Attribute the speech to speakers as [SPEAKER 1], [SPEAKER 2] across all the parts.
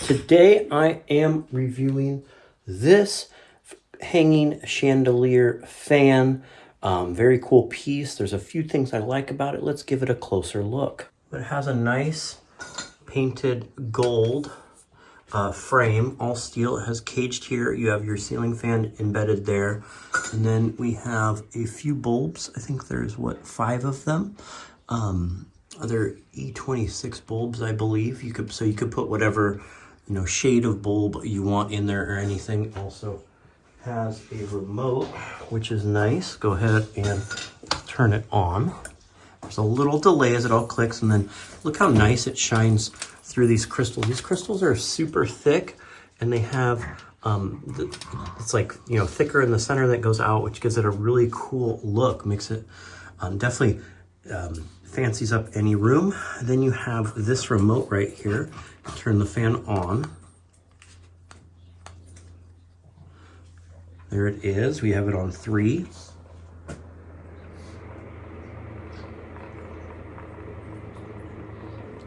[SPEAKER 1] Today I am reviewing this hanging chandelier fan. Very cool piece. There's a few things I like about it. Let's give it a closer look. It has a nice painted gold frame, all steel. It has caged here. You have your ceiling fan embedded there. And then we have a few bulbs. I think there's, what, 5 of them. Other E26 bulbs, I believe. You could put whatever, shade of bulb you want in there or anything. Also has a remote, which is nice. Go ahead and turn it on. There's a little delay as it all clicks, and then look how nice it shines through these crystals. These crystals are super thick, and they have, it's like, thicker in the center that goes out, which gives it a really cool look. Makes it definitely fancies up any room. And then you have this remote right here. Turn the fan on. There it is. We have it on 3.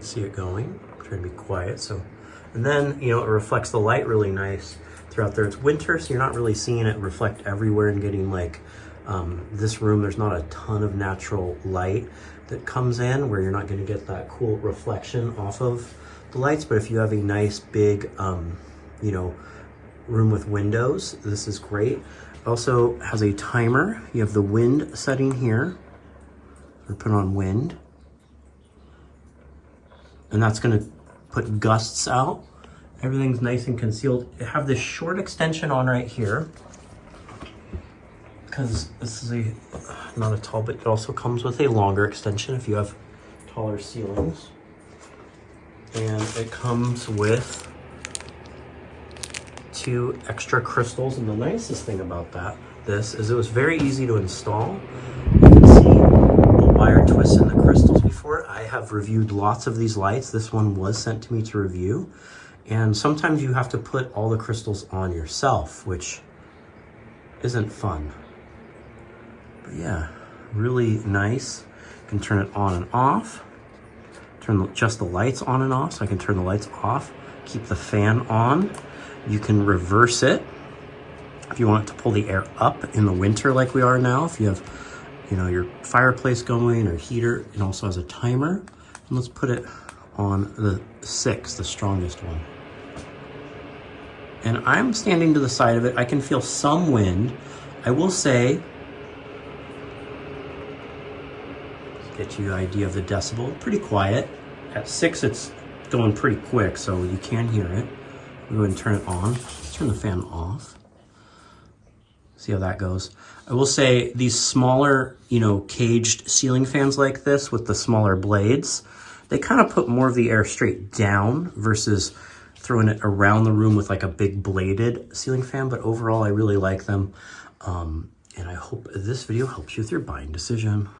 [SPEAKER 1] See it going. Trying to be quiet. And then, it reflects the light really nice throughout there. It's winter, so you're not really seeing it reflect everywhere and getting like this room. There's not a ton of natural light that comes in where you're not going to get that cool reflection off of the lights. But if you have a nice big, room with windows, this is great. It also has a timer. You have the wind setting here. We're put on wind. And that's going to put gusts out. Everything's nice and concealed. I have this short extension on right here because this is not a tall, but it also comes with a longer extension if you have taller ceilings. And it comes with 2 extra crystals. And the nicest thing about this is it was very easy to install. You can see the wire twists in the crystals before. I have reviewed lots of these lights. This one was sent to me to review. And sometimes you have to put all the crystals on yourself, which isn't fun. But yeah, really nice. You can turn it on and off. Turn just the lights on and off, so I can turn the lights off. Keep the fan on. You can reverse it if you want it to pull the air up in the winter like we are now. If you have, your fireplace going or heater. It also has a timer. And let's put it on the 6, the strongest one. And I'm standing to the side of it. I can feel some wind. I will say, get you an idea of the decibel, pretty quiet. At 6, it's going pretty quick, so you can hear it. We'll go ahead and turn it on. Let's turn the fan off. See how that goes. I will say these smaller, caged ceiling fans like this with the smaller blades, they kind of put more of the air straight down versus throwing it around the room with like a big bladed ceiling fan. But overall, I really like them. And I hope this video helps you with your buying decision.